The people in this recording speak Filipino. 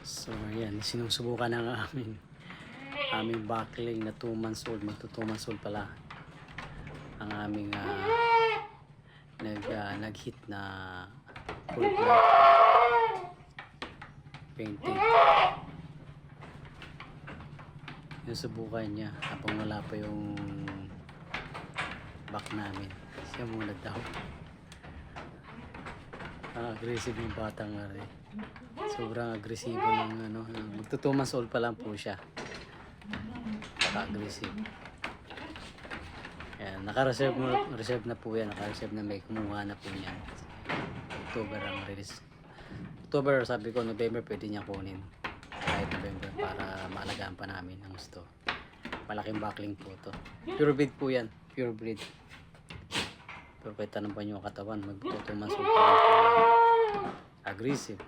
So ayan, sinusubukan ng aming backling na 2 months old, magto 2 months old pala ang aming nag-hit na full black painting. Sinusubukan niya habang wala pa yung back namin. Siya muna daw. Aggressive yung batang rin. Sobrang agresibo ng magto 2 months old pa lang po siya. Aggressive. Ayan, naka-reserve na po yan. Naka-reserve na, may kumuha na po niyan. October ang release. October, sabi ko, November pwede niya kunin. Kahit November para maalagaan pa namin ang gusto. Malaking backling po to. Pure breed po yan. Pure breed. Pero kahit tanong pa niyo ang katawan, magto 2 months old pa lang po yan. Aggressive.